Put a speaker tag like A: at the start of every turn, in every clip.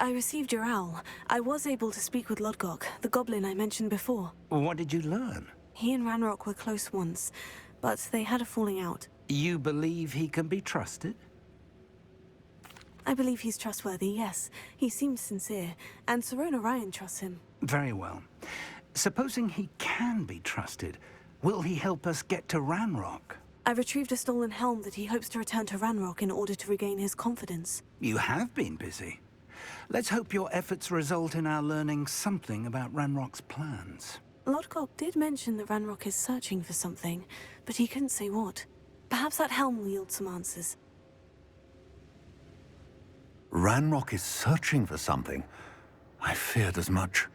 A: I received your owl. I was able to speak with Lodgok, the goblin I mentioned before.
B: What did you learn?
A: He and Ranrock were close once, but they had a falling out.
B: You believe he can be trusted?
A: I believe he's trustworthy, yes. He seems sincere, and Sirona Ryan trusts him.
B: Very well. Supposing he can be trusted, will he help us get to Ranrock?
A: I retrieved a stolen helm that he hopes to return to Ranrock in order to regain his confidence.
B: You have been busy. Let's hope your efforts result in our learning something about Ranrock's plans.
A: Lodgok did mention that Ranrock is searching for something, but he couldn't say what. Perhaps that helm will yield some answers.
C: Ranrock is searching for something. I feared as much.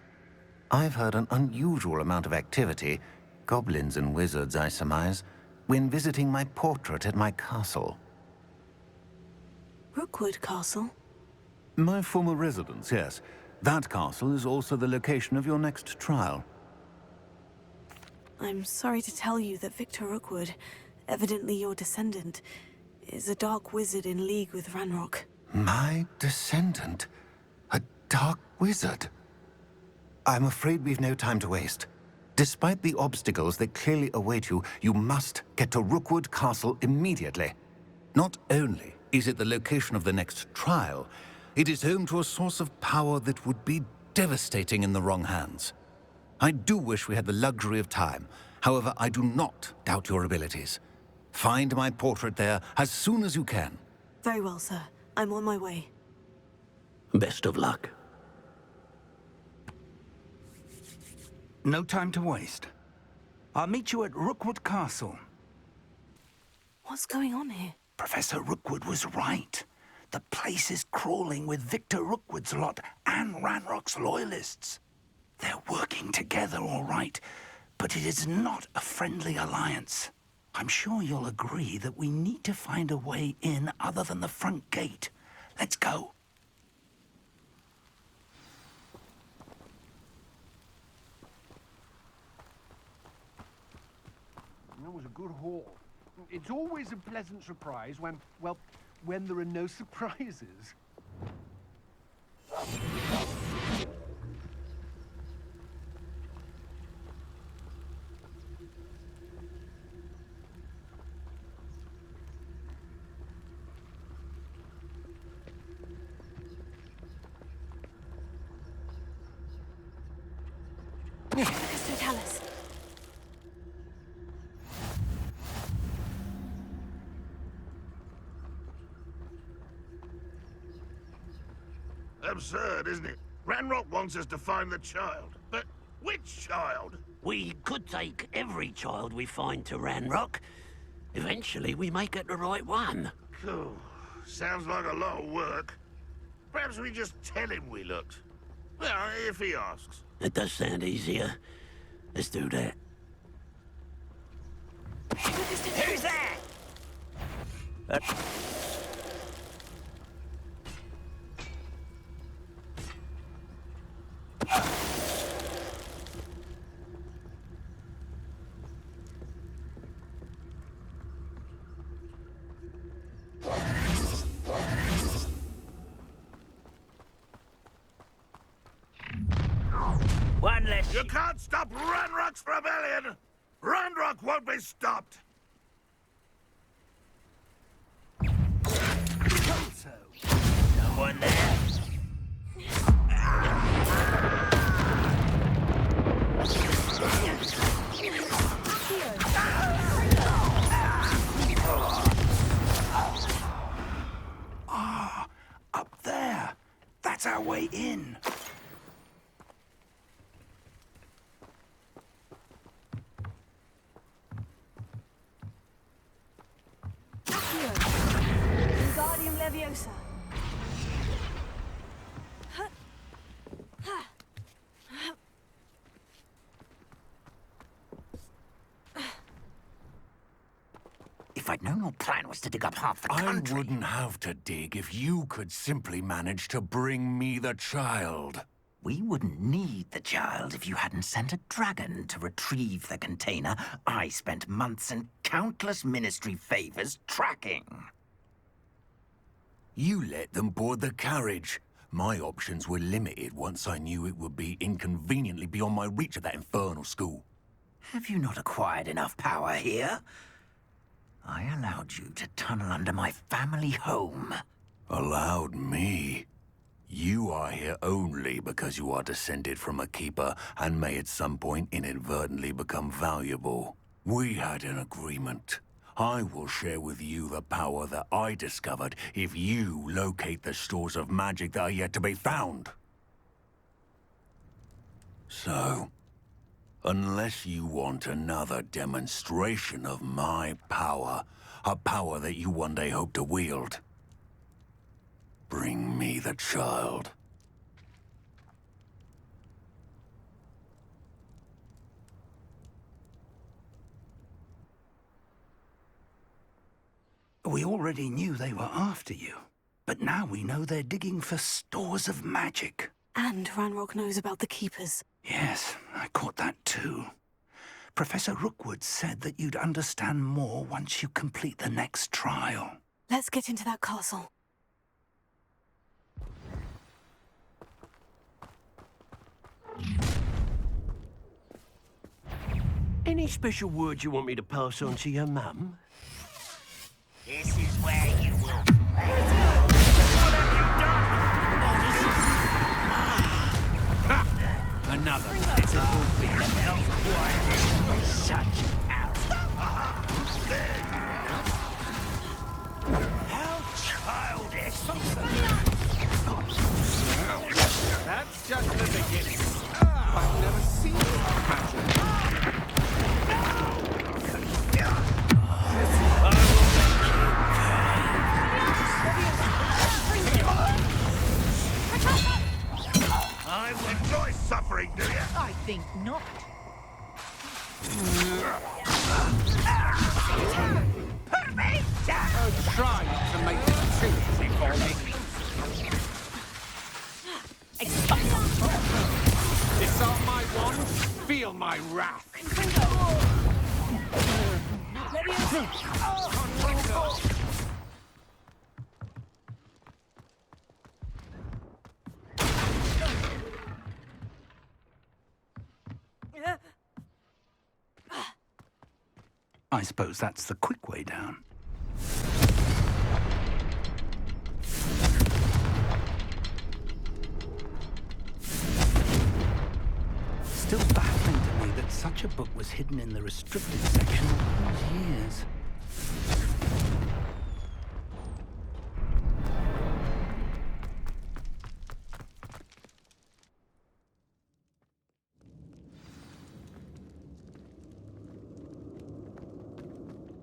C: I've heard an unusual amount of activity, goblins and wizards, I surmise, when visiting my portrait at my castle.
A: Rookwood Castle?
C: My former residence, yes. That castle is also the location of your next trial.
A: I'm sorry to tell you that Victor Rookwood, evidently your descendant, is a dark wizard in league with Ranrock.
C: My descendant? A dark wizard? I'm afraid we've no time to waste. Despite the obstacles that clearly await you, you must get to Rookwood Castle immediately. Not only is it the location of the next trial, it is home to a source of power that would be devastating in the wrong hands. I do wish we had the luxury of time. However, I do not doubt your abilities. Find my portrait there as soon as you can.
A: Very well, sir. I'm on my way.
D: Best of luck.
B: No time to waste. I'll meet you at Rookwood Castle.
A: What's going on here?
B: Professor Rookwood was right. The place is crawling with Victor Rookwood's lot and Ranrock's loyalists. They're working together, all right, but it is not a friendly alliance. I'm sure you'll agree that we need to find a way in other than the front gate. Let's go.
E: That was a good haul. It's always a pleasant surprise when, well, when there are no surprises.
A: Totalis.
F: Absurd, isn't it? Ranrock wants us to find the child. But which child?
D: We could take every child we find to Ranrock. Eventually, we may get the right one.
F: Cool. Sounds like a lot of work. Perhaps we just tell him we looked. Well, if he asks.
D: It does sound easier. Let's do that.
F: Who's that?
D: One less.
F: You can't stop Ranrock's rebellion! Ranrock won't be stopped!
D: Someone there.
B: Up there. That's our way in.
A: Wingardium Leviosa.
G: If I'd known your plan was to dig up half the country...
C: I wouldn't have to dig if you could simply manage to bring me the child.
G: We wouldn't need the child if you hadn't sent a dragon to retrieve the container I spent months and countless ministry favors tracking.
C: You let them board the carriage. My options were limited once I knew it would be inconveniently beyond my reach at that infernal school.
G: Have you not acquired enough power here? I allowed you to tunnel under my family home.
C: Allowed me? You are here only because you are descended from a keeper and may at some point inadvertently become valuable. We had an agreement. I will share with you the power that I discovered if you locate the stores of magic that are yet to be found. So, unless you want another demonstration of my power, a power that you one day hope to wield, bring me the child.
B: We already knew they were after you, but now we know they're digging for stores of magic.
A: And Ranrock knows about the Keepers.
B: Yes, I caught that too. Professor Rookwood said that you'd understand more once you complete the next trial.
A: Let's get into that castle.
D: Any special words you want me to pass on to your mum?
F: This is where you will.
D: Another pitiful bit of health.
G: Such out.
F: How childish!
E: That's just the beginning. I've never seen magic.
F: I will enjoy suffering, do you?
H: I think not.
E: Try not to make it too easy for me. Disarm my wand, feel my wrath.
B: I suppose that's the quick way down. Still baffling to me that such a book was hidden in the restricted section all these years.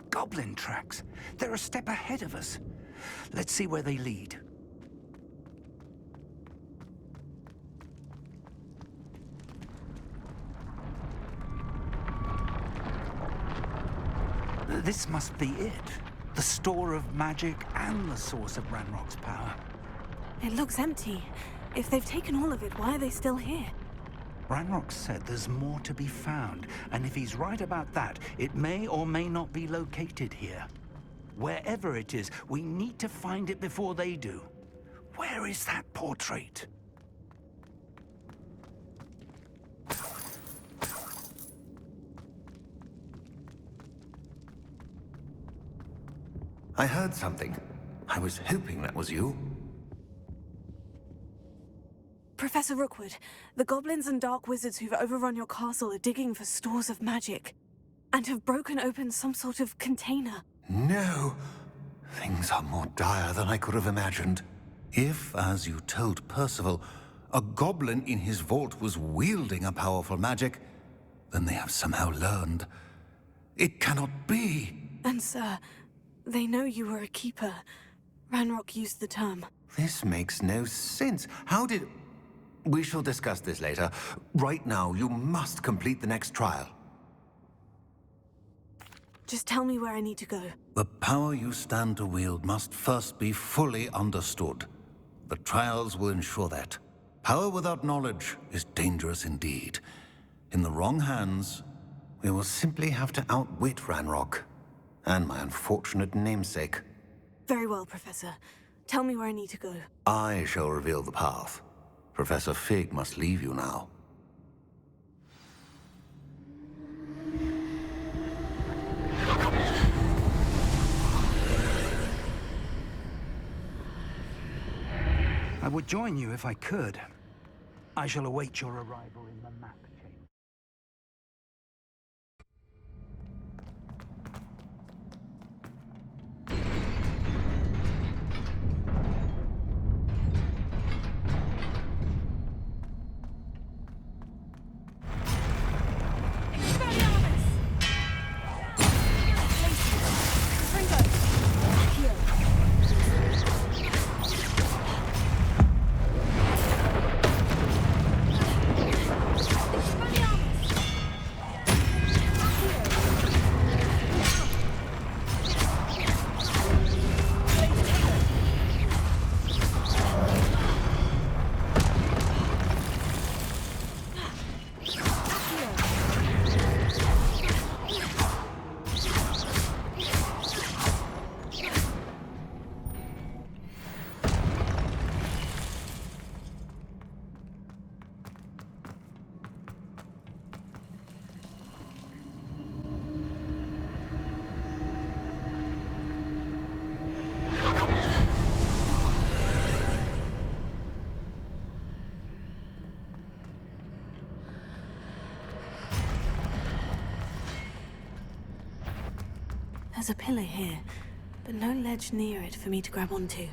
B: Goblin tracks. They're a step ahead of us. Let's see where they lead. This must be it. The store of magic and the source of Ranrock's power.
A: It looks empty. If they've taken all of it, why are they still here?
B: Ranrock said there's more to be found, and if he's right about that, it may or may not be located here. Wherever it is, we need to find it before they do. Where is that portrait?
C: I heard something. I was hoping that was you.
A: Professor Rookwood, the goblins and dark wizards who've overrun your castle are digging for stores of magic, and have broken open some sort of container.
C: No. Things are more dire than I could have imagined. If, as you told Percival, a goblin in his vault was wielding a powerful magic, then they have somehow learned. It cannot be.
A: And sir, they know you were a keeper. Ranrock used the term.
C: This makes no sense. How did... We shall discuss this later. Right now, you must complete the next trial.
A: Just tell me where I need to go.
C: The power you stand to wield must first be fully understood. The trials will ensure that. Power without knowledge is dangerous indeed. In the wrong hands, we will simply have to outwit Ranrock and my unfortunate namesake.
A: Very well, Professor. Tell me where I need to go.
C: I shall reveal the path. Professor Fig must leave you now.
B: I would join you if I could. I shall await your arrival in the map chamber.
A: There's a pillar here, but no ledge near it for me to grab onto.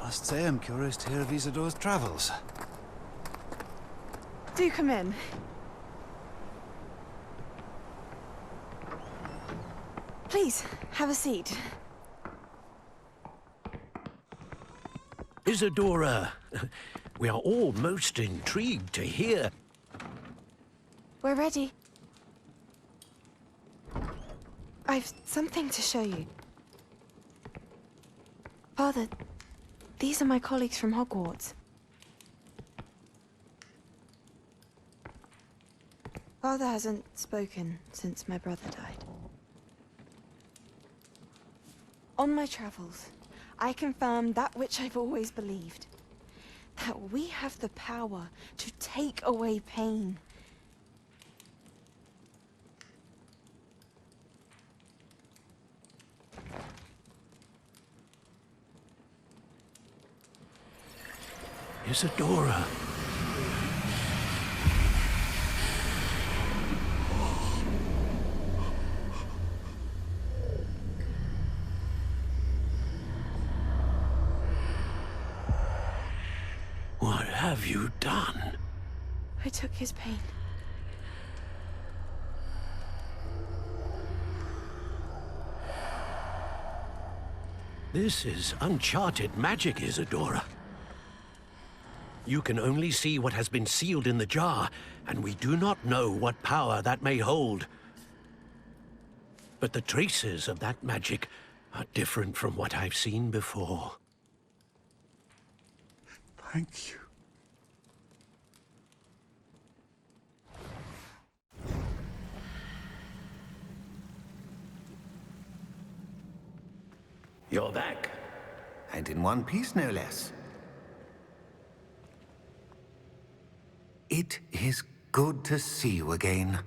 H: I must say I'm curious to hear of Isidore's travels.
I: Do come in. Please, have a seat.
D: Isadora, we are all most intrigued to hear.
I: We're ready. I've something to show you. Father, these are my colleagues from Hogwarts. Father hasn't spoken since my brother died. On my travels, I confirmed that which I've always believed. That we have the power to take away pain.
D: Isadora. What have you done?
I: I took his pain.
D: This is uncharted magic, Isadora. You can only see what has been sealed in the jar, and we do not know what power that may hold. But the traces of that magic are different from what I've seen before.
B: Thank you.
D: You're back.
C: And in one piece, no less. It is good to see you again.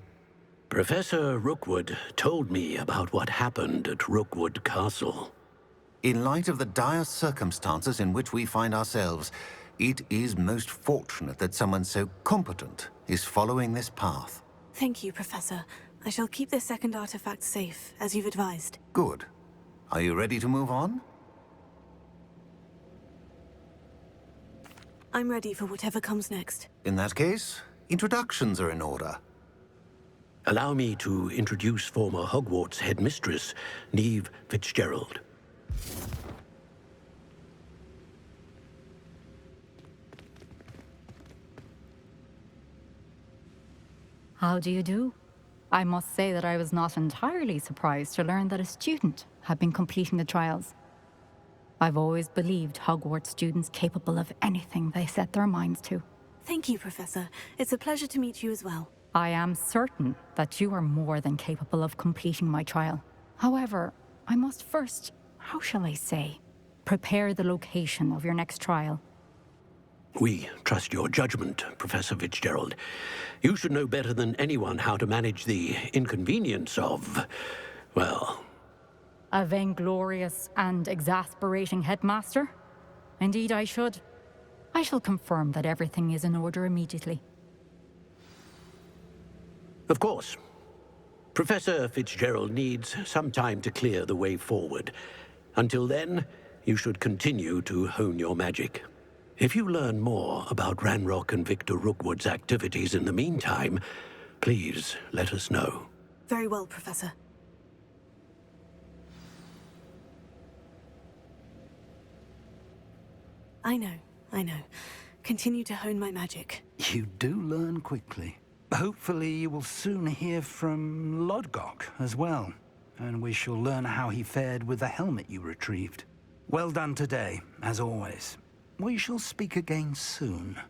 D: Professor Rookwood told me about what happened at Rookwood Castle.
C: In light of the dire circumstances in which we find ourselves, it is most fortunate that someone so competent is following this path.
A: Thank you, Professor. I shall keep this second artifact safe, as you've advised.
C: Good. Are you ready to move on?
A: I'm ready for whatever comes next.
C: In that case, introductions are in order.
D: Allow me to introduce former Hogwarts headmistress, Neve Fitzgerald.
J: How do you do? I must say that I was not entirely surprised to learn that a student had been completing the trials. I've always believed Hogwarts students capable of anything they set their minds to.
A: Thank you, Professor. It's a pleasure to meet you as well.
J: I am certain that you are more than capable of completing my trial. However, I must first, how shall I say, prepare the location of your next trial.
D: We trust your judgment, Professor Fitzgerald. You should know better than anyone how to manage the inconvenience of, well...
J: A vainglorious and exasperating headmaster? Indeed I should. I shall confirm that everything is in order immediately.
D: Of course. Professor Fitzgerald needs some time to clear the way forward. Until then, you should continue to hone your magic. If you learn more about Ranrock and Victor Rookwood's activities in the meantime, please let us know.
A: Very well, Professor. I know. Continue to hone my magic.
B: You do learn quickly. Hopefully you will soon hear from Lodgok as well, and we shall learn how he fared with the helmet you retrieved. Well done today, as always. We shall speak again soon.